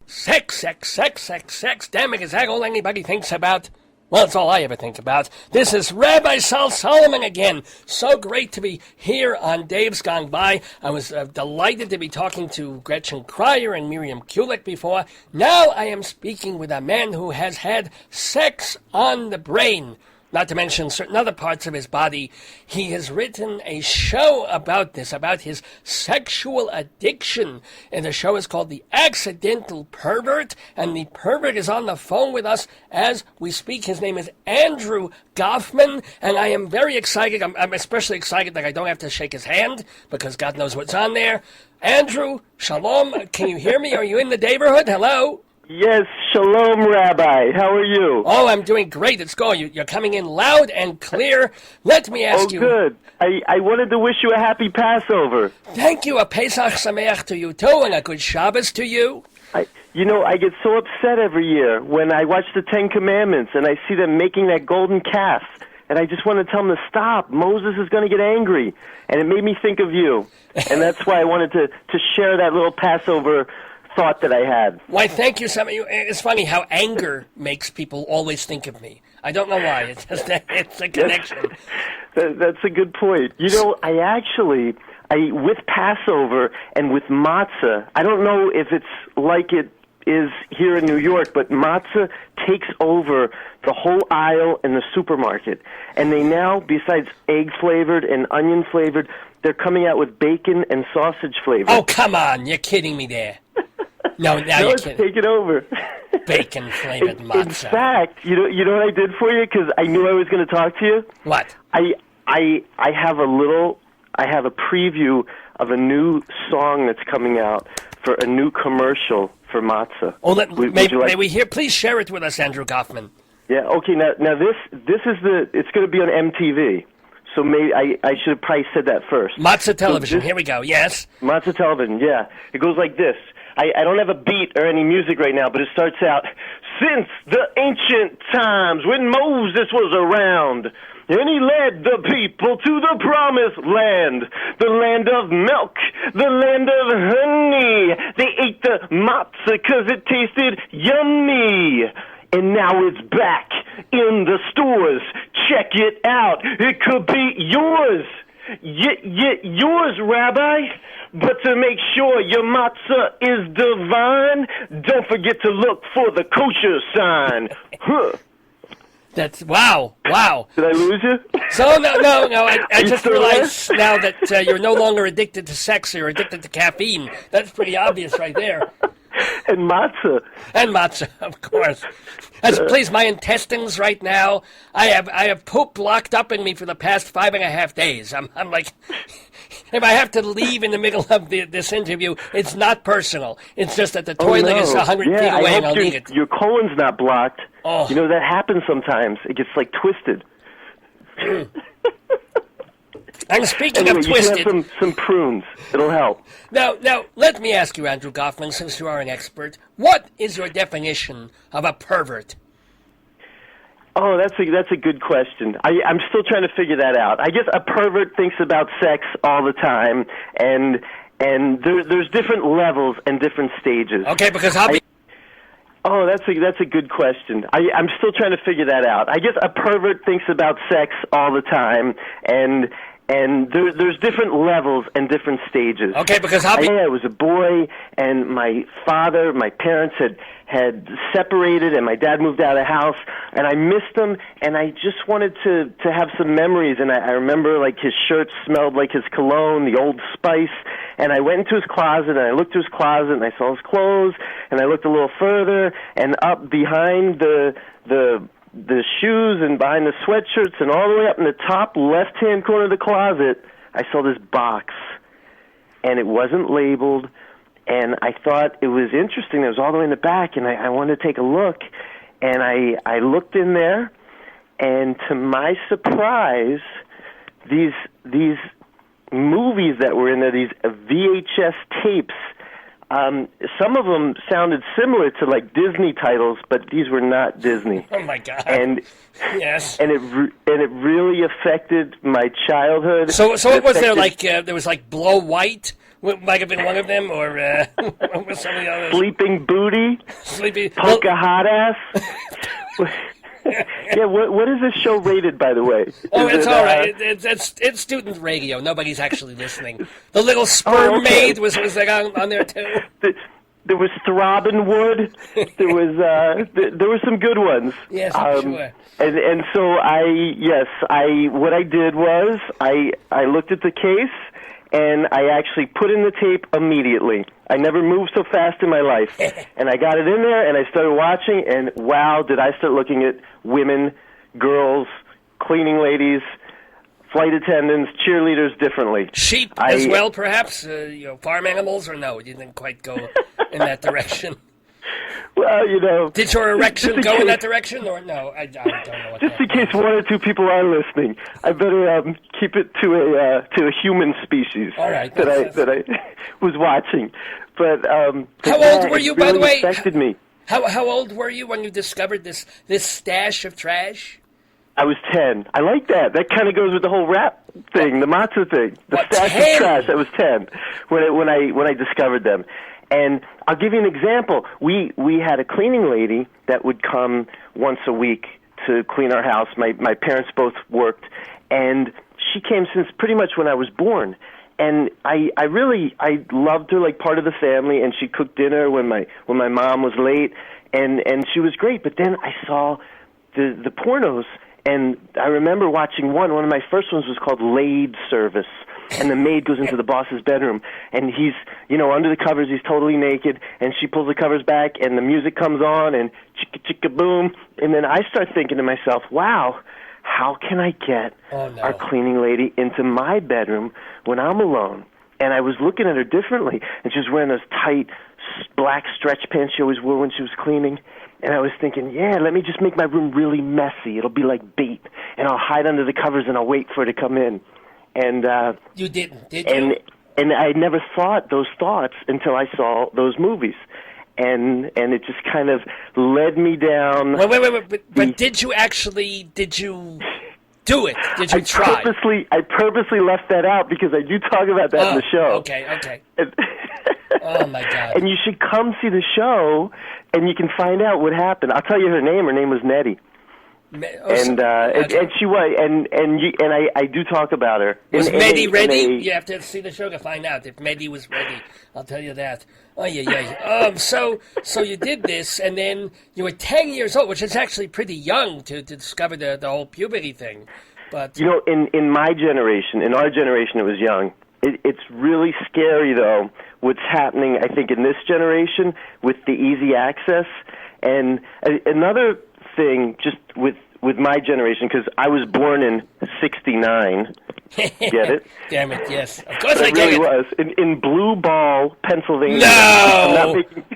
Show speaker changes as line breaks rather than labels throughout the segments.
Sex, sex, sex, sex, sex. Damn it, is that all anybody thinks about? Well, it's all I ever think about. This is Rabbi Sol Solomon again. So great to be here on Dave's Gone By. I was delighted to be talking to Gretchen Cryer and Miriam Kulik before. Now I am speaking with a man who has had sex on the brain. Not to mention certain other parts of his body. He has written a show about this, about his sexual addiction. And the show is called The Accidental Pervert. And the pervert is on the phone with us as we speak. His name is Andrew Goffman. And I am very excited. I'm especially excited that I don't have to shake his hand because God knows what's on there. Andrew, shalom. Can you hear me? Are you in the neighborhood? Hello?
Yes, shalom, Rabbi. How are you?
Oh, I'm doing great. It's going. You're coming in loud and clear. Let me ask you.
Oh, good. I wanted to wish you a happy Passover.
Thank you. A Pesach Sameach to you, too, and a good Shabbos to you.
I get so upset every year when I watch the Ten Commandments and I see them making that golden calf. And I just want to tell them to stop. Moses is going to get angry. And it made me think of you. And that's why I wanted to share that little Passover thought that I had.
Why, thank you so much. It's funny how anger makes people always think of me. I don't know why. It's just it's a connection.
That's a good point. I with Passover and with matzah, I don't know if it's like it is here in New York, but matzah takes over the whole aisle in the supermarket. And they now, besides egg-flavored and onion-flavored, they're coming out with bacon and sausage flavored.
Oh, come on. You're kidding me there. No, now you're kidding.
Take it over.
Bacon-flavored matzah.
In fact, you know what I did for you? Because I knew I was going to talk to you?
What?
I have a preview of a new song that's coming out for a new commercial for matzah.
Oh, may we hear? Please share it with us, Andrew Goffman.
Yeah. Okay. Now this is it's going to be on MTV. So maybe I should have probably said that first.
Matzah Television. Here we go. Yes.
Matzah Television. Yeah. It goes like this. I don't have a beat or any music right now, but it starts out, since the ancient times when Moses was around, and he led the people to the promised land, the land of milk, the land of honey. They ate the matzah 'cause it tasted yummy. And now it's back in the stores. Check it out. It could be yours. Yours, Rabbi. But to make sure your matzah is divine, don't forget to look for the kosher sign. Huh.
That's wow.
Did I lose you?
So no. I just realized now that you're no longer addicted to sex. You're addicted to caffeine. That's pretty obvious right there.
And matzah,
of course. Please, my intestines right now. I have poop locked up in me for the past 5.5 days. I'm like, if I have to leave in the middle of this interview, it's not personal. It's just that the toilet is 100 feet away and I'll need it.
Your colon's not blocked.
Oh.
You know, that happens sometimes. It gets like twisted.
And speaking of twisted,
you can have some prunes. It'll help.
Now, let me ask you, Andrew Goffman, since you are an expert, what is your definition of a pervert?
Oh, that's a good question. I'm still trying to figure that out. I guess a pervert thinks about sex all the time, and there's different levels and different stages.
Okay, because
Oh, that's a good question. I'm still trying to figure that out. I guess a pervert thinks about sex all the time, and there's different levels and different stages.
Okay, because
I was a boy, and my parents had separated, and my dad moved out of the house, and I missed him, and I just wanted to have some memories, and I remember, like, his shirt smelled like his cologne, the Old Spice, and I went into his closet, and I looked through his closet, and I saw his clothes, and I looked a little further, and up behind the shoes and behind the sweatshirts and all the way up in the top left-hand corner of the closet, I saw this box, and it wasn't labeled, and I thought it was interesting. It was all the way in the back, and I wanted to take a look, and I looked in there, and to my surprise, these movies that were in there, these VHS tapes, some of them sounded similar to like Disney titles, but these were not Disney.
Oh my God!
And
yes,
and it really affected my childhood.
So what was there like? There was like Blow White, Might have been one of them, or what were some of the others?
Sleeping Booty. Polka Hot Ass. Yeah, what is this show rated, by the way?
It's all right. It's student radio. Nobody's actually listening. The Little Sperm Maid was like on there too.
There was Throbbing Wood. There were some good ones.
Yes, I'm sure.
And so what I did was I looked at the case and I actually put in the tape immediately. I never moved so fast in my life. And I got it in there and I started watching, and wow, did I start looking at women, girls, cleaning ladies, flight attendants, cheerleaders differently.
Sheep as well, perhaps? Farm animals, or no? You didn't quite go in that direction.
Well,
did your erection go in that direction, or no? I don't know.
Just in case one or two people are listening, I better keep it to a human species.
All right,
that I was watching. But
how old were you, by the way?
Affected me.
How old were you when you discovered this stash of trash?
I was 10. I like that. That kind of goes with the whole rap thing, the matzah thing. The stash
10?
of trash. I was 10 when I discovered them. And I'll give you an example. We had a cleaning lady that would come once a week to clean our house. My parents both worked, and she came since pretty much when I was born. And I loved her like part of the family, and she cooked dinner when my mom was late, and she was great. But then I saw the pornos, and I remember watching one of my first ones was called Laid Service. And the maid goes into the boss's bedroom, and he's, under the covers, he's totally naked, and she pulls the covers back, and the music comes on, and chicka chicka boom, and then I start thinking to myself, wow, how can I get our cleaning lady into my bedroom when I'm alone? And I was looking at her differently, and she was wearing those tight black stretch pants she always wore when she was cleaning, and I was thinking, yeah, let me just make my room really messy. It'll be like bait, and I'll hide under the covers, and I'll wait for her to come in. And
you didn't, did you?
And I never thought those thoughts until I saw those movies, and it just kind of led me down.
Wait! But did you do it? Did you try?
I purposely left that out because I do talk about that in the show.
Okay. Oh my God!
And you should come see the show, and you can find out what happened. I'll tell you her name. Her name was Nettie. And she was, and I do talk about her.
Was Mehdi ready? You have to see the show to find out if Mehdi was ready. I'll tell you that. Oh yeah. So you did this, and then you were 10 years old, which is actually pretty young to discover the whole puberty thing. But
in my generation, in our generation, it was young. It's really scary though what's happening. I think in this generation with the easy access, and another thing just with my generation, because I was born in '69. Get it?
Damn it! Yes, of course I get
really
it.
Was in Blue Ball, Pennsylvania.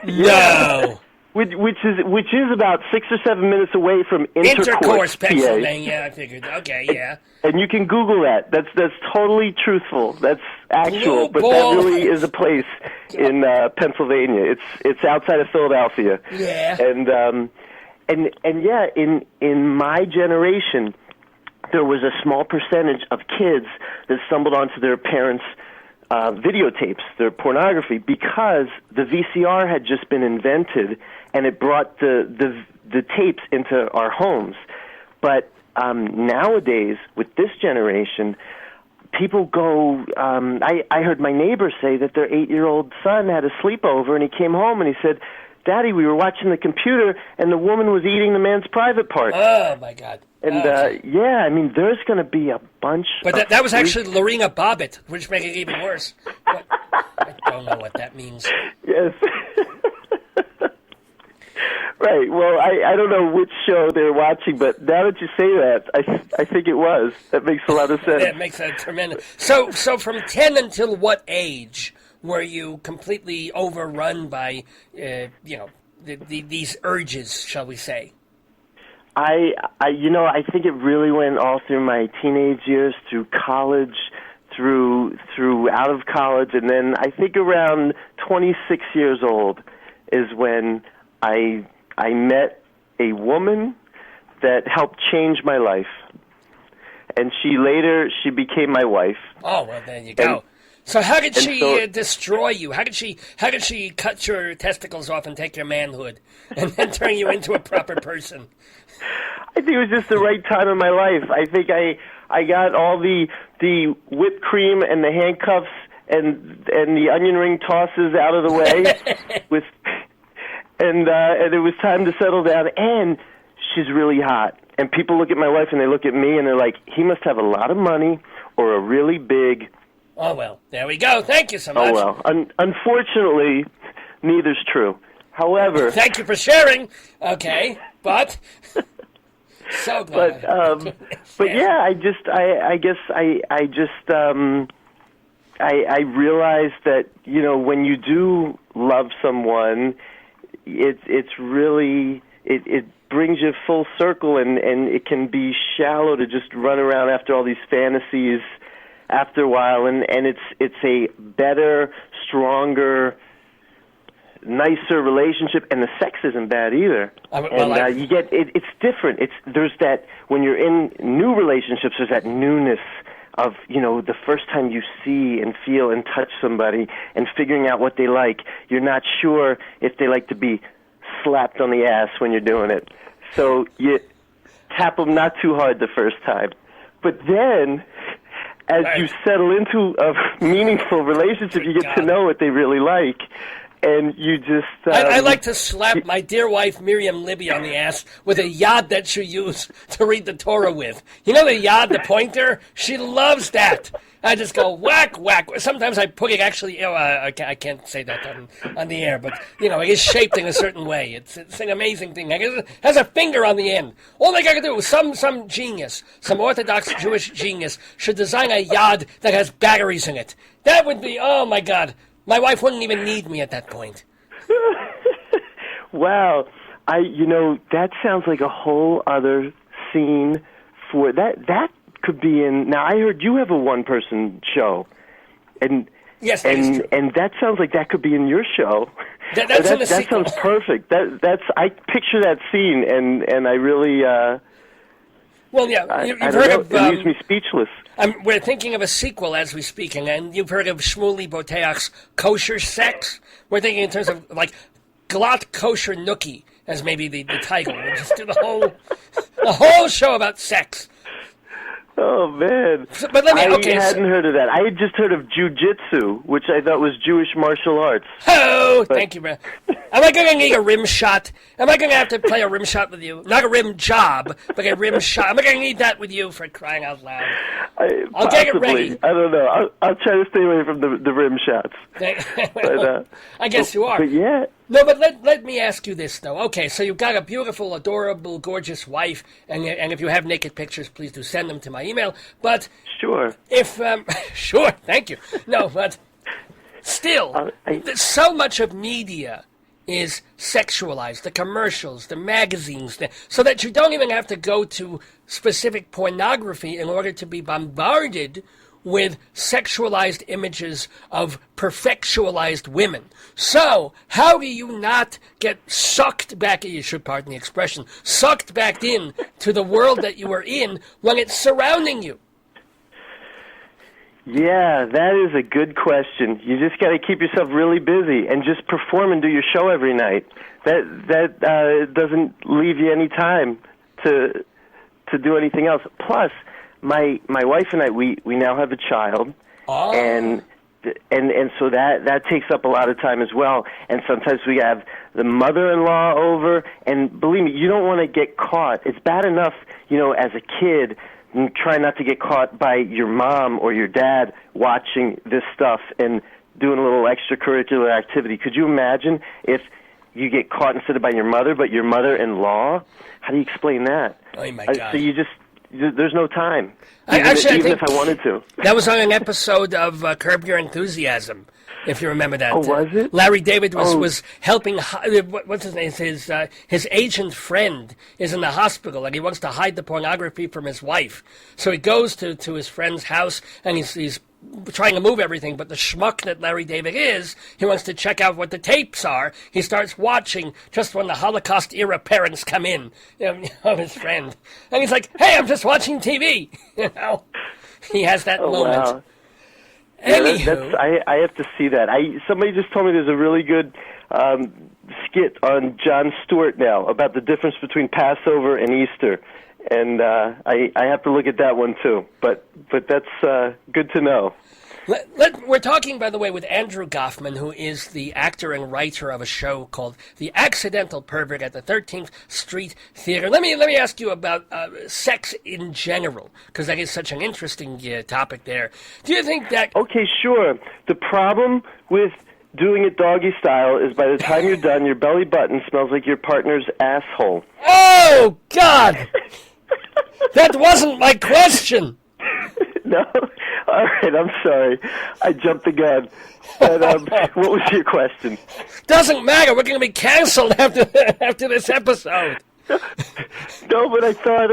No.
Which is about 6 or 7 minutes away from Intercourse,
Pennsylvania. I figured. Okay, yeah.
And you can Google that. That's totally truthful. That's actual,
Blue
but
Ball.
that really is a place in Pennsylvania. It's outside of Philadelphia.
Yeah.
And yeah, in my generation, there was a small percentage of kids that stumbled onto their parents' videotapes, their pornography, because the VCR had just been invented, and it brought the tapes into our homes. But nowadays, with this generation, people go. I heard my neighbor say that their 8-year-old son had a sleepover, and he came home and he said, "Daddy, we were watching the computer, and the woman was eating the man's private part."
Oh, my God.
And, yeah, I mean, there's going to be a bunch
But that was actually Lorena Bobbitt, which makes it even worse. But I don't know what that means.
Yes. Right. Well, I don't know which show they're watching, but now that you say that, I think it was. That makes a lot of sense.
That makes a tremendous... So from 10 until what age were you completely overrun by, these urges, shall we say?
I think it really went all through my teenage years, through college, through out of college, and then I think around 26 years old is when I met a that helped change my life. And she became my wife.
Oh, well, there you go. So how did
And
she
so-
destroy you? How did she cut your testicles off and take your manhood and then turn you into a proper person?
I think it was just the right time in my life. I think I got all the whipped cream and the handcuffs and the onion ring tosses out of the way with and it was time to settle down, and she's really hot. And people look at my wife and they look at me and they're like, he must have a lot of money or a really big...
Oh, well, there we go. Thank you so much.
Oh, well. Unfortunately, neither's true. However...
Thank you for sharing. Okay, but... So glad.
But yeah, I realized that, you know, when you do love someone, it's really it brings you full circle, and it can be shallow to just run around after all these fantasies after a while, and it's a better, stronger, nicer relationship, and the sex isn't bad either. You get it's different. There's that when you're in new relationships, there's that newness of, you know, the first time you see and feel and touch somebody and figuring out what they like. You're not sure if they like to be slapped on the ass when you're doing it, so you tap them not too hard the first time, but then as you settle into a meaningful relationship, you get to know what they really like. And you just...
I like to slap my dear wife, Miriam Libby, on the ass with a yad that she used to read the Torah with. You know the yad, the pointer? She loves that. I just go whack, whack. Sometimes I put it actually... I can't say that on the air, but, you know, it is shaped in a certain way. It's an amazing thing. It has a finger on the end. All they got to do is some genius, some Orthodox Jewish genius, should design a yad that has batteries in it. That would be... Oh, my God. My wife wouldn't even need me at that point.
Wow. That sounds like a whole other scene for that. That could be in... Now, I heard you have a one-person show. And
yes, that is true.
And that sounds like that could be in your show.
That
sounds perfect. I picture that scene, and I really...
Well, yeah, you've
I
heard
don't
of...
know. It leaves me speechless.
We're thinking of a sequel as we speak, and you've heard of Shmuley Boteach's Kosher Sex? We're thinking in terms of, like, Glatt Kosher Nookie as maybe the title. We'll just do the whole show about sex.
Oh, man.
But let me...
I hadn't heard of that. I had just heard of jiu-jitsu, which I thought was Jewish martial arts.
Oh, thank you, man. Am I going to need a rim shot? Am I going to have to play a rim shot with you? Not a rim job, but a rim shot. Am I going to need that with you for crying out loud? I'll get it ready.
I don't know. I'll try to stay away from the rim shots.
Well, I guess you are.
But yeah.
No, but let me ask you this, though. Okay, so you've got a beautiful, adorable, gorgeous wife, and if you have naked pictures, please do send them to my email. But
sure.
Sure, thank you. No, but still, so much of media is sexualized, the commercials, the magazines, so that you don't even have to go to specific pornography in order to be bombarded with sexualized images of perfectualized women. So, how do you not get sucked back, you should pardon the expression, sucked back in to the world that you are in when it's surrounding you?
Yeah, that is a good question. You just got to keep yourself really busy and just perform and do your show every night. That doesn't leave you any time to do anything else. Plus, my wife and I, we now have a child, and so that takes up a lot of time as well. And sometimes we have the mother-in-law over, and believe me, you don't want to get caught. It's bad enough, as a kid, try not to get caught by your mom or your dad watching this stuff and doing a little extracurricular activity. Could you imagine if you get caught instead of by your mother, but your mother-in-law? How do you explain that?
Oh, my God.
So there's no time,
even
if I wanted to.
That was on an episode of Curb Your Enthusiasm, if you remember that.
Oh, was it?
Larry David was helping, what's his name? His agent friend is in the hospital, and he wants to hide the pornography from his wife. So he goes to his friend's house, and he's trying to move everything, but the schmuck that Larry David is, he wants to check out what the tapes are. He starts watching just when the Holocaust-era parents come in, of his friend. And he's like, hey, I'm just watching TV. He has that moment.
Wow.
Anywho,
I have to see that. Somebody just told me there's a really good skit on Jon Stewart now about the difference between Passover and Easter, and I have to look at that one too. But that's good to know.
We're talking, by the way, with Andrew Goffman, who is the actor and writer of a show called The Accidental Pervert at the 13th Street Theater. Let me ask you about sex in general, because that is such an interesting topic there. Do you think that...
Okay, sure. The problem with doing it doggy style is by the time you're done, your belly button smells like your partner's asshole.
Oh, God! That wasn't my question!
No? All right, I'm sorry. I jumped the gun. But, what was your question?
Doesn't matter. We're going to be canceled after this episode.
No, but I thought...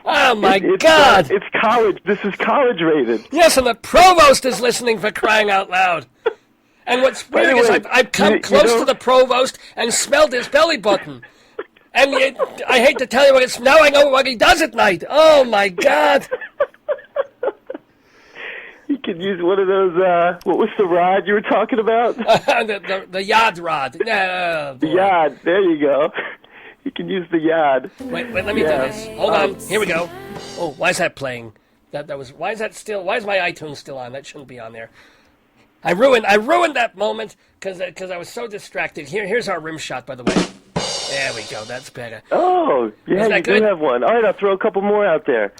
oh, my God.
It's college. This is college rated.
Yes, and the provost is listening, for crying out loud. And what's weird is I've come close to the provost and smelled his belly button. And I hate to tell you, but now I know what he does at night. Oh, my God.
You could use one of those, what was the rod you were talking about?
The yard rod.
The yard. There you go. You can use the yard.
Wait, let me do this. Hold on. Here we go. Oh, why is that playing? Why is that still, why is my iTunes still on? That shouldn't be on there. I ruined that moment because I was so distracted. Here's our rim shot, by the way. There we go. That's better.
Oh, yeah, you do have one. All right, I'll throw a couple more out there.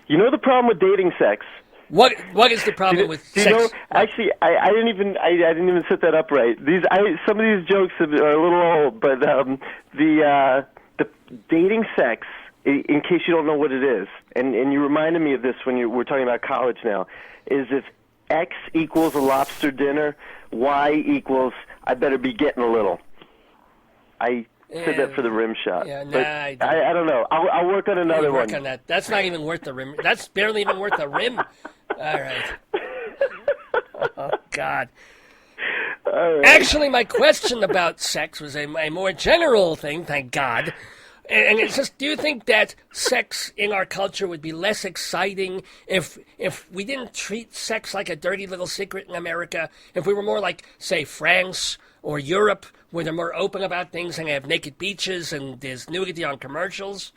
You know the problem with dating sex?
What is the problem with sex?
You know, actually, I didn't even set that up right. Some of these jokes are a little old, but the dating sex, in case you don't know what it is, and you reminded me of this when we're talking about college now, is if X equals a lobster dinner, Y equals I better be getting a little. I said that for the rim shot.
Yeah, nah,
but I don't know. I'll work on another one.
Work on that. That's not even worth the rim. That's barely even worth the rim. All right. Oh, God.
All right.
Actually, my question about sex was a more general thing, thank God. And it's just, do you think that sex in our culture would be less exciting if we didn't treat sex like a dirty little secret in America? If we were more like, say, France or Europe, where they're more open about things and they have naked beaches and there's nudity on commercials?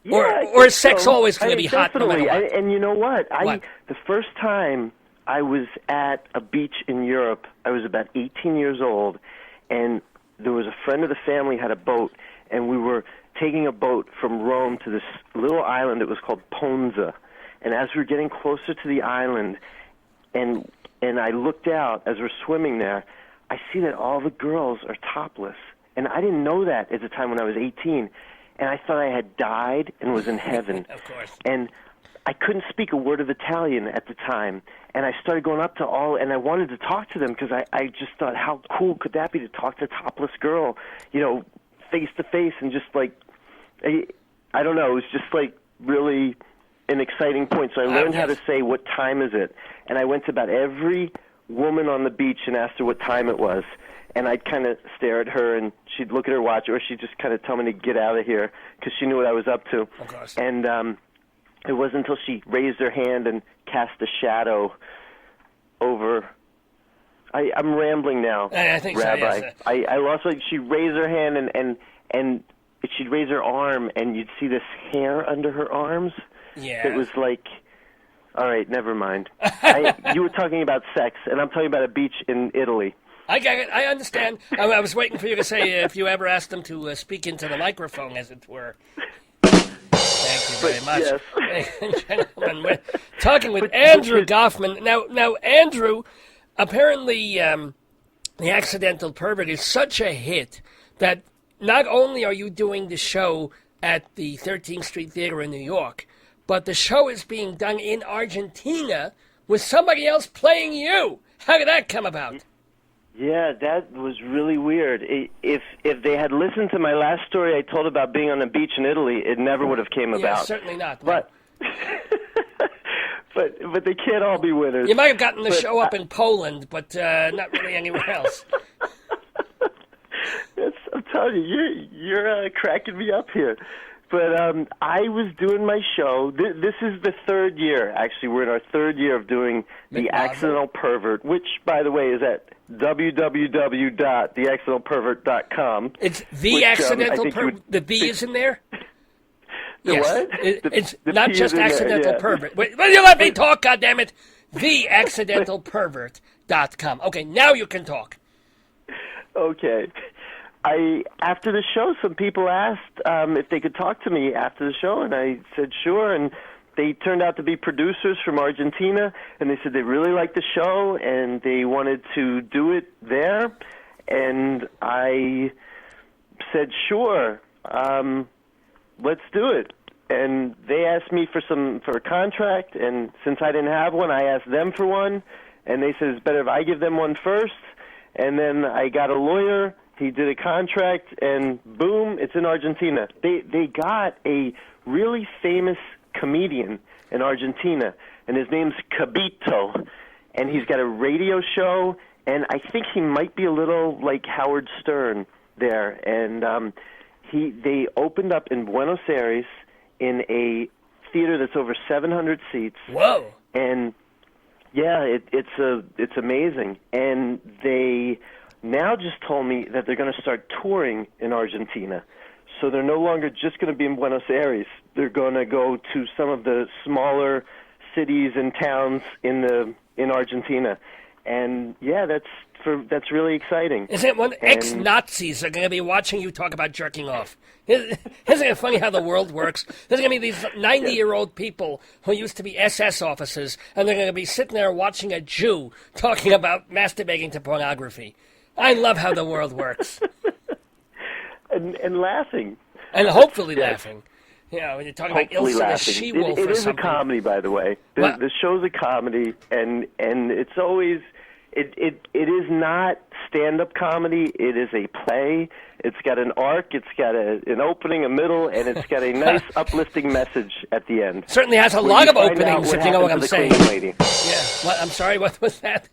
Yeah,
or is sex always going to be hot no matter what?
And you know what?
What?
The first time I was at a beach in Europe, I was about 18 years old, and there was a friend of the family had a boat, and we were taking a boat from Rome to this little island that was called Ponza. And as we were getting closer to the island, and I looked out as we're swimming there, I see that all the girls are topless. And I didn't know that at the time when I was 18. And I thought I had died and was in heaven.
Of course.
And I couldn't speak a word of Italian at the time. And I started going up to all, and I wanted to talk to them because I just thought, how cool could that be to talk to a topless girl, face to face, and just like, I don't know, it was just like really an exciting point. So I learned how to say, what time is it? And I went to about every woman on the beach and asked her what time it was. And I'd kind of stare at her, and she'd look at her watch, or she'd just kind of tell me to get out of here because she knew what I was up to.
Of course.
And it wasn't until she raised her hand and cast a shadow over. I'm rambling now,
I think
Rabbi.
So, yes.
I lost. Like, she raised her hand, and she'd raise her arm, and you'd see this hair under her arms.
Yeah.
It was like, all right, never mind. You were talking about sex, and I'm talking about a beach in Italy.
I get it. I understand. I was waiting for you to say if you ever asked them to speak into the microphone, as it were. Thank you very much.
Yes.
Ladies and gentlemen, we're talking with Andrew Goffman. Now, Andrew, apparently The Accidental Pervert is such a hit that not only are you doing the show at the 13th Street Theater in New York, but the show is being done in Argentina with somebody else playing you. How did that come about?
Yeah, that was really weird. If they had listened to my last story I told about being on the beach in Italy, it never would have came about.
Yeah, certainly not.
But but they can't all be winners.
You might have gotten the show up in Poland, but not really anywhere else.
I'm telling you, you're cracking me up here. But I was doing my show. This is the third year, actually. We're in our third year of doing The Accidental Pervert, which, by the way, is at www.theaccidentalpervert.com.
It's The Accidental Pervert. The V is in there? Yes.
What?
It's
the
not
P
just
is in there,
Accidental
yeah.
Pervert. Wait, will you let me talk, goddammit? TheAccidentalPervert.com. Okay, now you can talk.
Okay. After the show, some people asked if they could talk to me after the show, and I said sure, and they turned out to be producers from Argentina, and they said they really liked the show, and they wanted to do it there, and I said sure, let's do it. And they asked me for a contract, and since I didn't have one, I asked them for one, and they said it's better if I give them one first, and then I got a lawyer. He did a contract, and boom, it's in Argentina. They got a really famous comedian in Argentina, and his name's Cabito, and he's got a radio show, and I think he might be a little like Howard Stern there. And they opened up in Buenos Aires in a theater that's over 700 seats.
Whoa!
And yeah, it's amazing, and they now just told me that they're going to start touring in Argentina. So they're no longer just going to be in Buenos Aires. They're going to go to some of the smaller cities and towns in Argentina. And yeah, that's really exciting.
Isn't it when ex-Nazis are going to be watching you talk about jerking off? Isn't it funny how the world works? There's going to be these 90-year-old people who used to be SS officers, and they're going to be sitting there watching a Jew talking about masturbating to pornography. I love how the world works.
and laughing.
And hopefully laughing. You know, when you're talking about Ilsa the She-Wolf
it
or
is
something.
A comedy, by the way. The show's a comedy, and it's always... It is not stand-up comedy. It is a play. It's got an arc. It's got an opening, a middle, and it's got a nice uplifting message at the end.
Certainly has a lot of openings, if you know what I'm saying.
Lady.
Yeah. What, I'm sorry, what was that?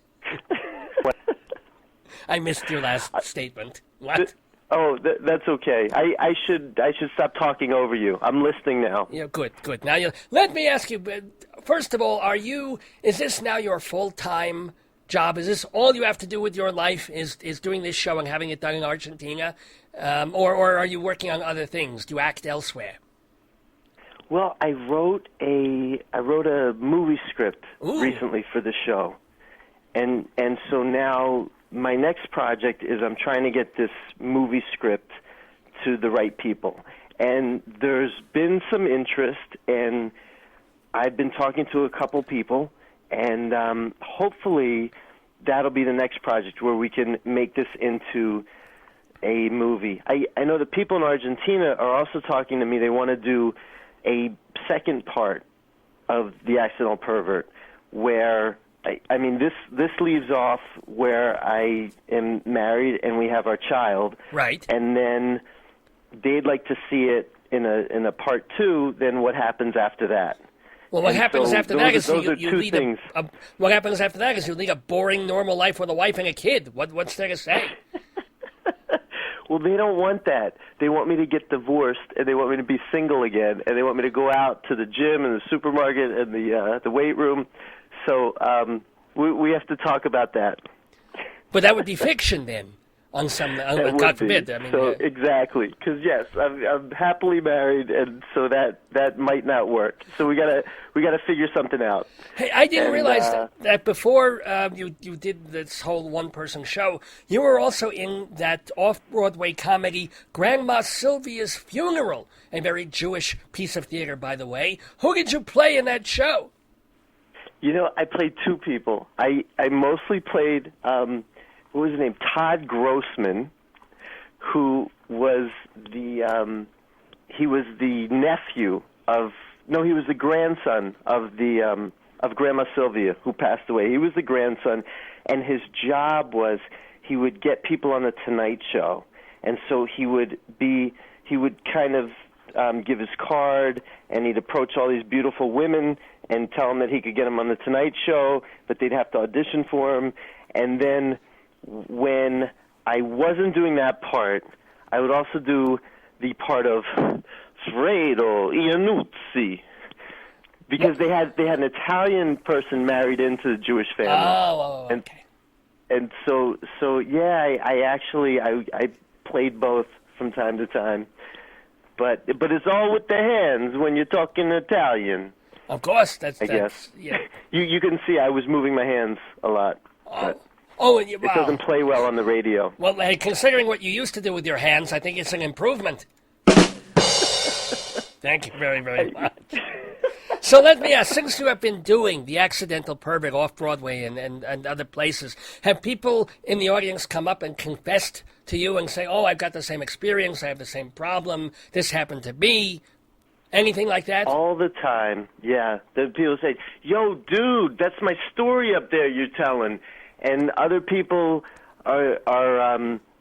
I missed your last statement. What?
That's okay. I should stop talking over you. I'm listening now.
Yeah, good. Now, let me ask you, first of all, is this now your full-time job? Is this all you have to do with your life, is doing this show and having it done in Argentina? Or are you working on other things? Do you act elsewhere?
Well, I wrote a movie script recently for the show. And so now my next project is I'm trying to get this movie script to the right people. And there's been some interest, and I've been talking to a couple people, and hopefully that'll be the next project where we can make this into a movie. I know the people in Argentina are also talking to me. They want to do a second part of The Accidental Pervert where... I mean, this leaves off where I am married and we have our child.
Right.
And then they'd like to see it in a part two. Then what happens after that?
Well, what happens after that is you lead
things.
What happens after that is you lead a boring, normal life with a wife and a kid. What's there to say?
Well, they don't want that. They want me to get divorced, and they want me to be single again, and they want me to go out to the gym and the supermarket and the weight room. So we have to talk about that.
But that would be fiction then, on some. God forbid. I mean,
exactly, because yes, I'm happily married, and so that might not work. So we gotta figure something out.
Hey, I didn't realize that before you did this whole one-person show, you were also in that off-Broadway comedy Grandma Sylvia's Funeral, a very Jewish piece of theater, by the way. Who did you play in that show?
You know, I played two people. I mostly played, what was his name? Todd Grossman, who was he was the nephew of, no, he was the grandson of of Grandma Sylvia, who passed away. He was the grandson, and his job was he would get people on the Tonight Show, and so he would kind of give his card, and he'd approach all these beautiful women and tell them that he could get them on the Tonight Show, but they'd have to audition for him. And then when I wasn't doing that part, I would also do the part of Fredo Iannuzzi. Because they had an Italian person married into the Jewish family.
Oh, okay.
And so yeah, I played both from time to time. But it's all with the hands when you're talking Italian.
Of course, I
guess.
Yeah.
You can see I was moving my hands a lot.
And
wow.
It
doesn't play well on the radio.
Well, hey, considering what you used to do with your hands, I think it's an improvement. Thank you very, very much. So let me ask, since you have been doing the Accidental Pervert off-Broadway and other places, have people in the audience come up and confessed to you and say, oh, I've got the same experience, I have the same problem, this happened to me, anything like that?
All the time, yeah. The people say, yo, dude, that's my story up there you're telling. And other people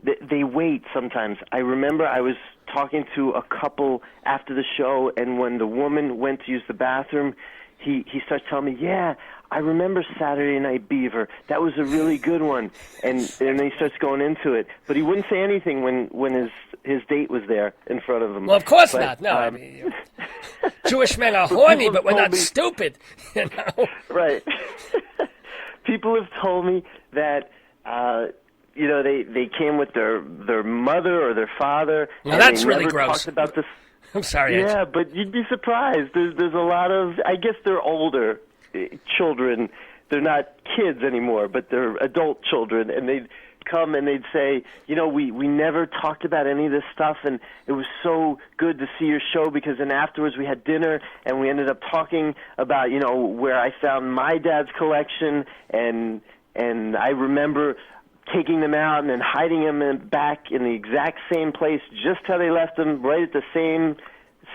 they wait sometimes. I remember I was talking to a couple after the show, and when the woman went to use the bathroom, he starts telling me, yeah, I remember Saturday Night Beaver. That was a really good one. And then he starts going into it. But he wouldn't say anything when his date was there in front of him.
Well, of course not. No, I mean, Jewish men are horny, but we're not stupid. You know?
Right. People have told me that they came with their mother or their father.
Now that's really
never
gross.
Talked about this.
I'm sorry.
Yeah, but you'd be surprised. There's a lot of. I guess they're older children. They're not kids anymore, but they're adult children, and they'd come and they'd say, we never talked about any of this stuff, and it was so good to see your show because then afterwards we had dinner and we ended up talking about where I found my dad's collection, and I remember taking them out and then hiding them back in the exact same place, just how they left them, right at the same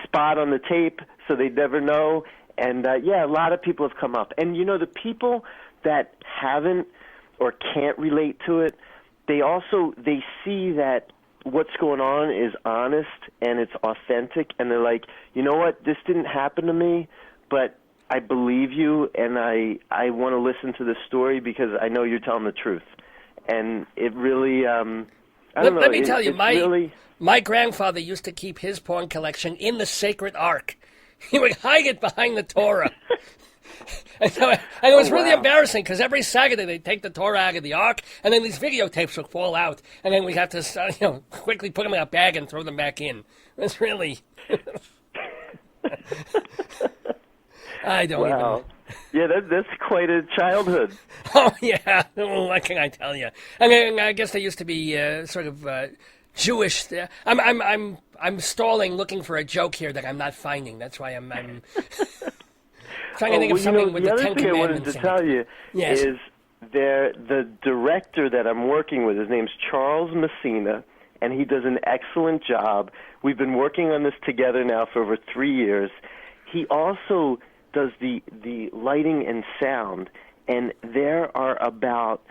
spot on the tape, so they'd never know. And a lot of people have come up. And the people that haven't or can't relate to it, they see that what's going on is honest and it's authentic, and they're like, you know what, this didn't happen to me, but I believe you, and I want to listen to this story because I know you're telling the truth. And it really,
Let me tell you, my grandfather used to keep his porn collection in the Sacred Ark. He would hide it behind the Torah. and it was really embarrassing because every Saturday they'd take the Torah out of the Ark, and then these videotapes would fall out, and then we'd have to quickly put them in a bag and throw them back in. It was really... I don't even...
Yeah, that's quite a childhood.
Oh, yeah. Well, what can I tell you? I mean, I guess they used to be sort of Jewish. I'm stalling, looking for a joke here that I'm not finding. That's why I'm trying to think of something with the Ten Commandments.
The other thing I wanted to tell you is the director that I'm working with, his name's Charles Messina, and he does an excellent job. We've been working on this together now for over 3 years. He also does the lighting and sound, and there are about,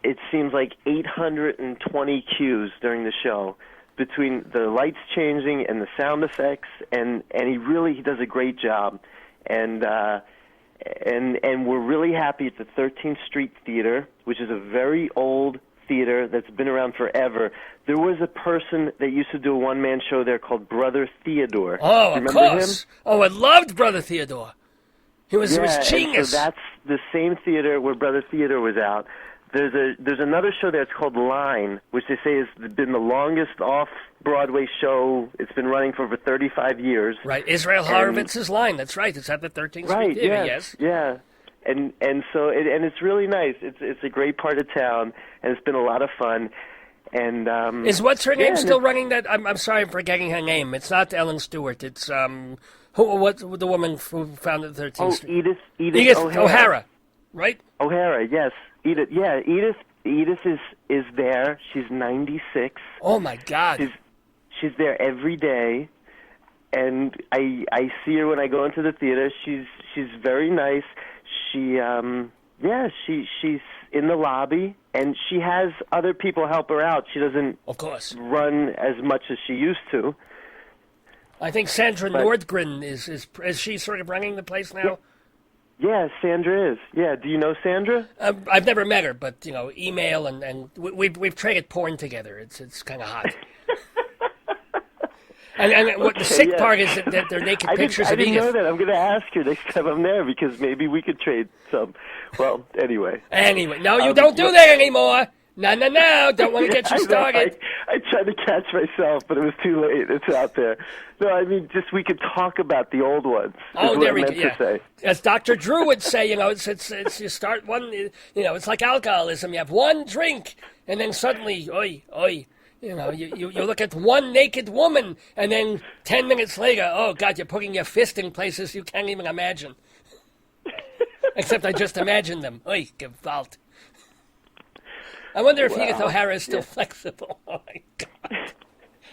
it seems like 820 cues during the show between the lights changing and the sound effects, and he does a great job, and we're really happy at the 13th Street Theater, which is a very old theater that's been around forever. There was a person that used to do a one-man show there called Brother Theodore.
Oh, of course. Him? Oh, I loved Brother Theodore. He was genius.
So that's the same theater where Brother Theodore was out. There's another show there. It's called Line, which they say has been the longest off-Broadway show. It's been running for over 35 years.
Right, Israel Horowitz's Line. That's right. It's at the 13th Street Theater. Yes.
Yeah. And so it's really nice. It's a great part of town, and it's been a lot of fun. And
is what's her name still running that? I'm sorry, I'm forgetting her name. It's not Ellen Stewart. It's what's the woman who founded 13th Street?
Edith
O'Hara, right?
O'Hara, yes. Edith is there. She's 96.
Oh my God.
She's there every day, and I see her when I go into the theater. She's very nice. She's in the lobby, and she has other people help her out. She doesn't,
of course,
run as much as she used to.
I think Sandra Nordgren is she sort of running the place now?
Yeah, Sandra is. Yeah, do you know Sandra?
I've never met her, but email and we've traded porn together. It's kind of hot. And what the sick part is that they're naked pictures of Edith.
I didn't know that. I'm going to ask her next time I'm there because maybe we could trade some. Well, anyway.
Anyway, no, you don't do that anymore. No. Don't want to get you started.
I tried to catch myself, but it was too late. It's out there. No, I mean, just we could talk about the old ones.
Oh, there we go. Yeah. As Dr. Drew would say, it's you start one, it's like alcoholism. You have one drink, and then suddenly, oi. You look at one naked woman, and then 10 minutes later, oh, God, you're putting your fist in places you can't even imagine. Except I just imagined them. Oi, Gewalt. I wonder if Edith O'Hara is still flexible. Oh, my God.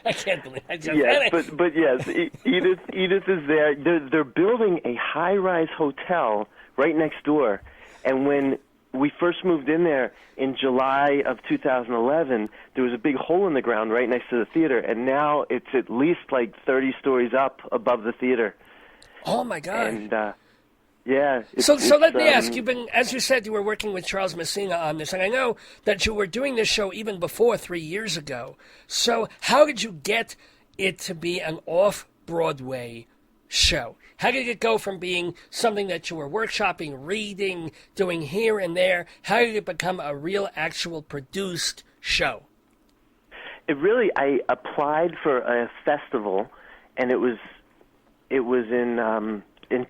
I can't believe I just...
Yes, but yes, Edith is there. They're building a high-rise hotel right next door, and when we first moved in there in July of 2011, there was a big hole in the ground right next to the theater, and now it's at least like 30 stories up above the theater.
Oh, my God.
And, yeah.
So let me ask, as you said, you were working with Charles Messina on this, and I know that you were doing this show even before 3 years ago. So how did you get it to be an off-Broadway show? How did it go from being something that you were workshopping, reading, doing here and there? How did it become a real, actual produced show?
I applied for a festival, and it was in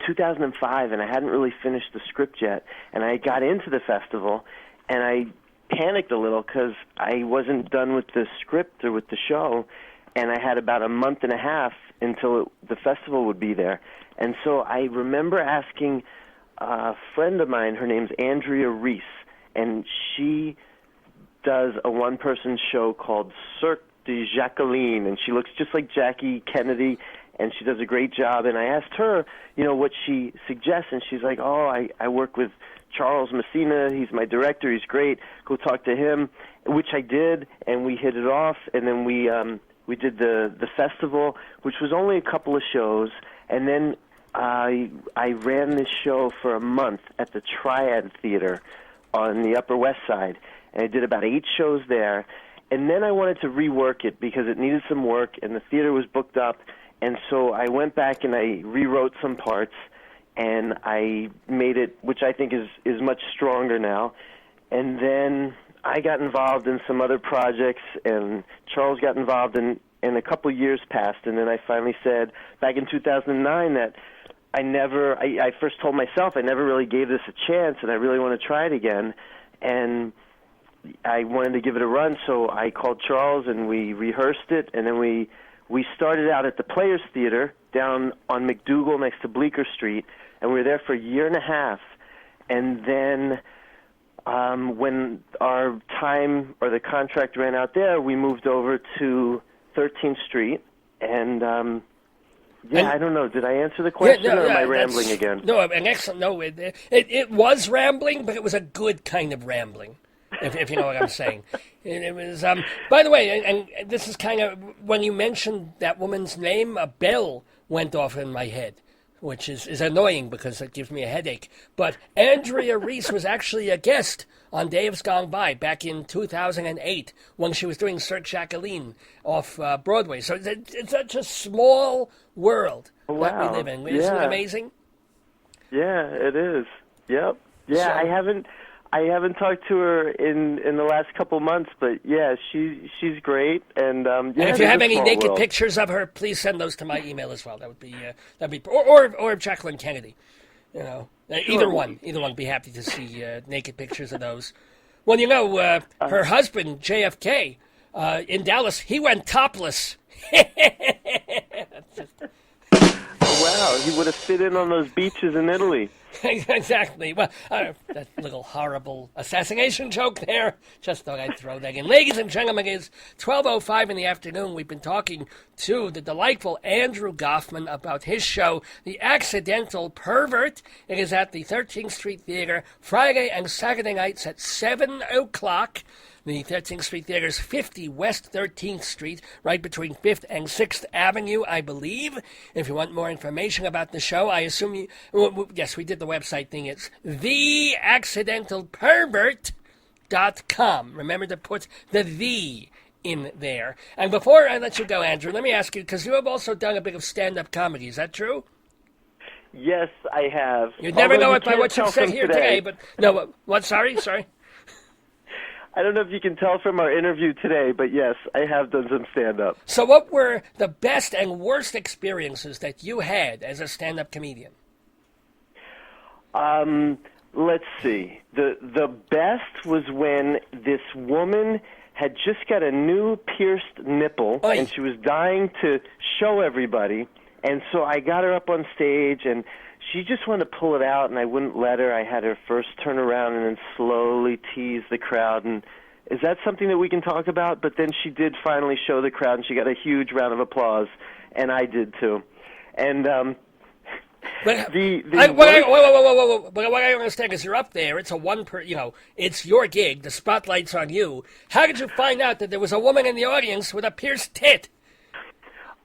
2005, and I hadn't really finished the script yet. And I got into the festival, and I panicked a little because I wasn't done with the script or with the show, and I had about a month and a half until the festival would be there. And so I remember asking a friend of mine, her name's Andrea Reese, and she does a one-person show called Cirque de Jacqueline, and she looks just like Jackie Kennedy, and she does a great job. And I asked her, what she suggests, and she's like, I work with Charles Messina. He's my director. He's great. Go talk to him, which I did, and we hit it off. And then we did the festival, which was only a couple of shows, and then I ran this show for a month at the Triad Theater on the Upper West Side, and I did about 8 shows there. And then I wanted to rework it because it needed some work, and the theater was booked up. And so I went back and I rewrote some parts, and I made it, which I think is much stronger now. And then I got involved in some other projects, and Charles got involved, and a couple years passed. And then I finally said, back in 2009, that I first told myself I never really gave this a chance, and I really want to try it again. And I wanted to give it a run, so I called Charles, and we rehearsed it, and then we started out at the Players Theater down on McDougal next to Bleecker Street, and we were there for a year and a half. And then when our time or the contract ran out there, we moved over to 13th Street. And, I don't know. Did I answer the question, or am I rambling again?
No, an excellent. No, it was rambling, but it was a good kind of rambling. If you know what I'm saying. It was, by the way, and this is kind of, when you mentioned that woman's name, a bell went off in my head, which is annoying because it gives me a headache. But Andrea Reese was actually a guest on Dave's Gone By back in 2008 when she was doing Cirque Jacqueline off Broadway. So it's such a small world that we live in. Isn't it amazing?
Yeah, it is. Yep. Yeah,
So-
I haven't talked to her in the last couple months, but yeah, she's great. And
and if you have any naked pictures of her, please send those to my email as well. That'd be or Jacqueline Kennedy. Either one would be happy to see naked pictures of those. Well, her husband JFK in Dallas, he went topless.
Wow, he would have fit in on those beaches in Italy.
Exactly. Well, that little horrible assassination joke there. Just thought I'd throw that in. Ladies and gentlemen, it's 12:05 in the afternoon. We've been talking to the delightful Andrew Goffman about his show, The Accidental Pervert. It is at the 13th Street Theater Friday and Saturday nights at 7 o'clock. The 13th Street Theater is 50 West 13th Street, right between 5th and 6th Avenue, I believe. If you want more information about the show, I assume yes, we did the website thing. It's theaccidentalpervert.com. Remember to put the in there. And before I let you go, Andrew, let me ask you, because you have also done a bit of stand-up comedy. Is that true?
Yes, I have.
You'd never
Although
know
you
it by
can't
what you've
tell
said
from
here today, but no, what? Sorry.
I don't know if you can tell from our interview today, but yes, I have done some stand-up.
So what were the best and worst experiences that you had as a stand-up comedian?
Let's see. The best was when this woman had just got a new pierced nipple,
Oy.
and she was dying to show everybody. And so I got her up on stage, and she just wanted to pull it out, and I wouldn't let her. I had her first turn around and then slowly tease the crowd. And is that something that we can talk about? But then she did finally show the crowd, and she got a huge round of applause, and I did too. And
But
the
what I don't understand is you're up there. It's it's your gig. The spotlight's on you. How did you find out that there was a woman in the audience with a pierced tit?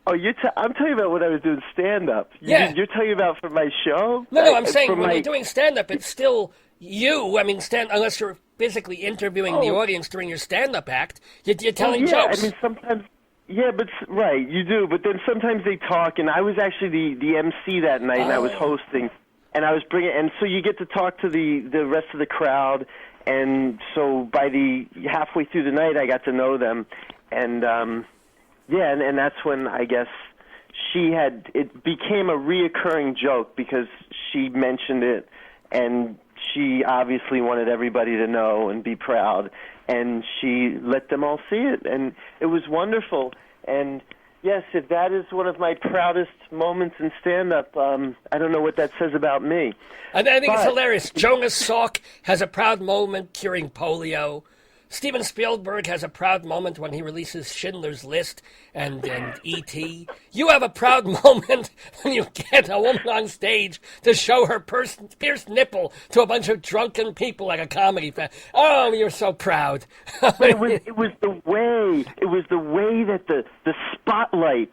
Oh, I'm telling you about when I was doing stand-up.
Yeah.
You're telling about for my show?
No, I'm saying when
my...
you're doing stand-up, it's still you. I mean, unless you're physically interviewing the audience during your stand-up act, you're telling jokes.
I mean, sometimes... Yeah, but right, you do. But then sometimes they talk, and I was actually the MC that night, and I was hosting, and I was bringing... And so you get to talk to the rest of the crowd, and so by the halfway through the night, I got to know them, and... Yeah, and that's when I guess it became a reoccurring joke because she mentioned it, and she obviously wanted everybody to know and be proud, and she let them all see it, and it was wonderful. And yes, if that is one of my proudest moments in stand-up, I don't know what that says about me.
I think it's hilarious. Jonas Salk has a proud moment curing polio. Steven Spielberg has a proud moment when he releases Schindler's List and E.T. You have a proud moment when you get a woman on stage to show her pierced nipple to a bunch of drunken people like a comedy fan. Oh, you're so proud.
It was the way that the spotlight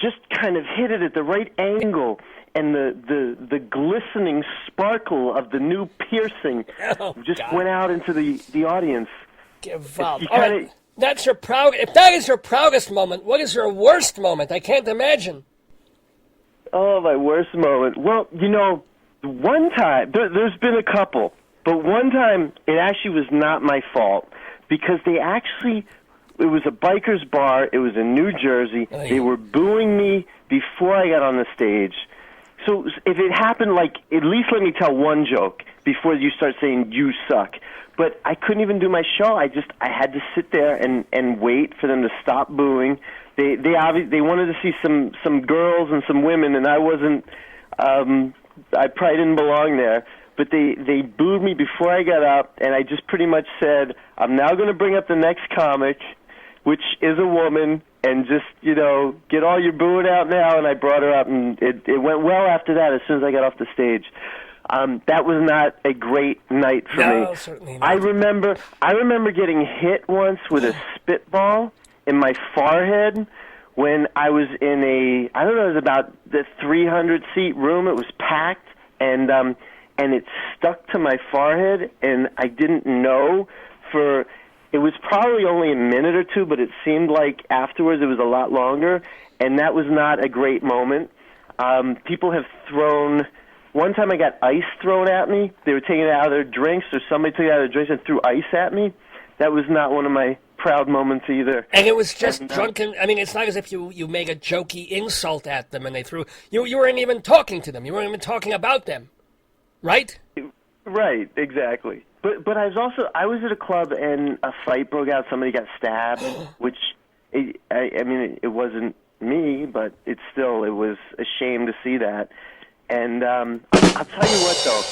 just kind of hit it at the right angle, and the glistening sparkle of the new piercing went out into the audience.
Give up. All right. That's your if that is your proudest moment, what is your worst moment? I can't imagine.
Oh, my worst moment. Well, one time, there's been a couple, but one time it actually was not my fault because it was a biker's bar. It was in New Jersey.
Oy.
They were booing me before I got on the stage. So if it happened, at least let me tell one joke before you start saying you suck. But I couldn't even do my show. I had to sit there and wait for them to stop booing. They wanted to see some girls and some women, and I wasn't. I probably didn't belong there. But they booed me before I got up, and I just pretty much said, I'm now going to bring up the next comic, which is a woman, and just get all your booing out now. And I brought her up, and it went well after that. As soon as I got off the stage. That was not a great night for me.
No, certainly not.
I remember getting hit once with a spitball in my forehead when I was in it was about the 300-seat room. It was packed, and it stuck to my forehead, and I didn't know it was probably only a minute or two, but it seemed like afterwards it was a lot longer, and that was not a great moment. People have thrown... One time I got ice thrown at me. They were taking it out of their drinks, or somebody took it out of their drinks and threw ice at me. That was not one of my proud moments either.
And it was just drunken. I mean, it's not as if you make a jokey insult at them and they threw... You weren't even talking to them. You weren't even talking about them. Right?
Right, exactly. But I was at a club and a fight broke out. Somebody got stabbed, which, it wasn't me, but it was a shame to see that. And I'll tell you what, though,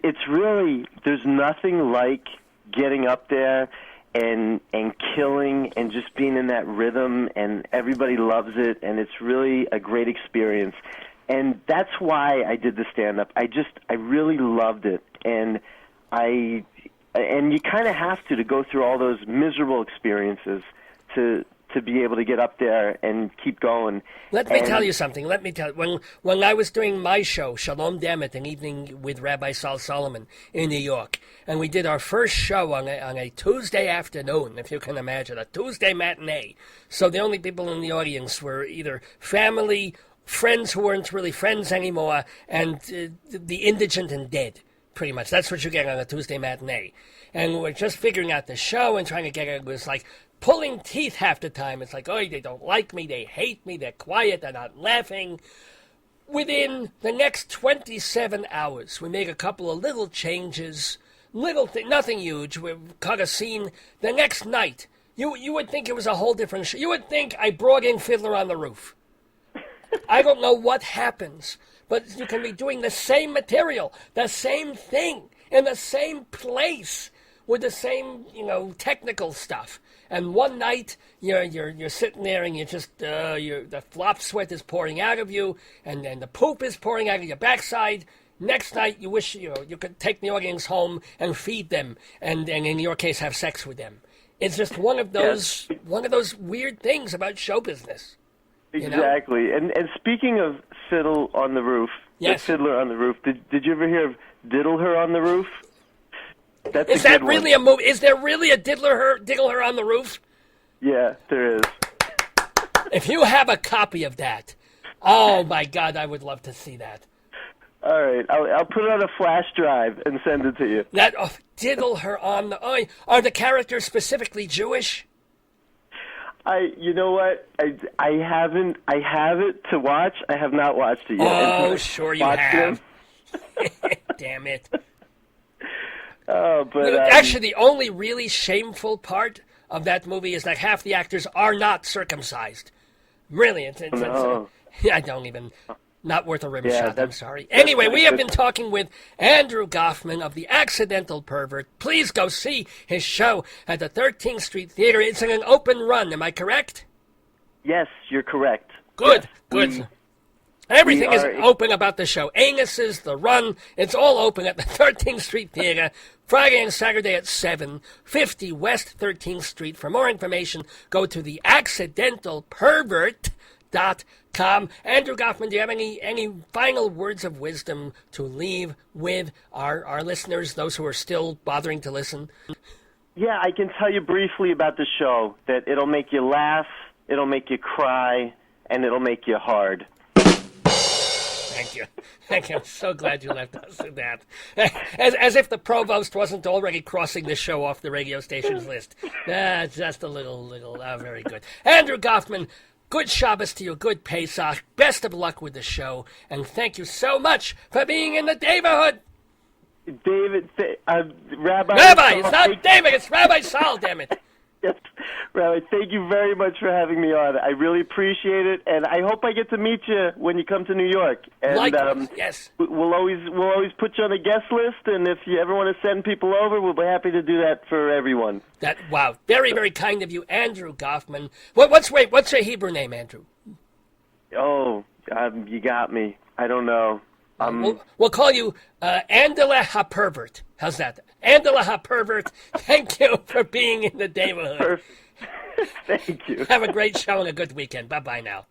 it's really, there's nothing like getting up there and killing and just being in that rhythm, and everybody loves it, and it's really a great experience. And that's why I did the stand-up. I really loved it, and you kind of have to go through all those miserable experiences to to be able to get up there and keep going.
Let me tell you something. When I was doing my show, Shalom Dammit, an evening with Rabbi Sol Solomon in New York, and we did our first show on a Tuesday afternoon, if you can imagine, a Tuesday matinee. So the only people in the audience were either family, friends who weren't really friends anymore, and the indigent and dead. Pretty much. That's what you get on a Tuesday matinee. And we're just figuring out the show and trying to get it. It was like pulling teeth half the time. It's like, oh, they don't like me, they hate me, they're quiet, they're not laughing. Within the next 27 hours, we make a couple of little changes, nothing huge. We cut a scene. The next night, you would think it was a whole different show. You would think I brought in Fiddler on the Roof. I don't know what happens, but you can be doing the same material, the same thing, in the same place, with the same, technical stuff. And one night, you're sitting there and you just, the flop sweat is pouring out of you, and the poop is pouring out of your backside. Next night, you wish, you could take the audience home and feed them, and in your case, have sex with them. It's just one of those weird things about show business.
Exactly. And speaking of Fiddle on the Roof,
yes.
Fiddler on the Roof, did you ever hear of Diddle Her on the Roof?
Is that really a movie? Is there really a Diddle Her on the Roof?
Yeah, there is.
If you have a copy of that, oh my God, I would love to see that.
All right, I'll put it on a flash drive and send it to you.
Diddle Her on the... Oh, are the characters specifically Jewish?
You know what? I haven't. I have it to watch. I have not watched it yet.
Oh, sure you have. Damn it.
But
actually, the only really shameful part of that movie is that half the actors are not circumcised. Really, I don't even. Not worth a rim shot, I'm sorry. Anyway, we have been talking with Andrew Goffman of the Accidental Pervert. Please go see his show at the 13th Street Theater. It's in an open run, am I correct?
Yes, you're correct.
Good,
yes,
good. Everything is open about the show. Anus's, the run, it's all open at the 13th Street Theater, Friday and Saturday at 7, 50 West 13th Street. For more information, go to the accidentalpervert.com. Andrew Goffman, do you have any final words of wisdom to leave with our listeners, those who are still bothering to listen?
Yeah, I can tell you briefly about the show, that it'll make you laugh, it'll make you cry, and it'll make you hard.
Thank you. I'm so glad you left us with that. As if the provost wasn't already crossing the show off the radio station's list. Just a little, very good. Andrew Goffman, good Shabbos to you, good Pesach, best of luck with the show, and thank you so much for being in the neighborhood.
David, Rabbi,
it's not David, it's Rabbi Sol, damn it.
Yes, Rabbi, thank you very much for having me on. I really appreciate it, and I hope I get to meet you when you come to New York. And
yes,
we'll always put you on the guest list, and if you ever want to send people over, we'll be happy to do that for everyone.
Wow, very, very kind of you, Andrew Goffman. What's your Hebrew name, Andrew?
Oh, you got me. I don't know.
We'll call you Andela HaPervert. How's that? Andela HaPervert, thank you for being in the neighborhood.
Perfect. Thank you.
Have a great show and a good weekend. Bye-bye now.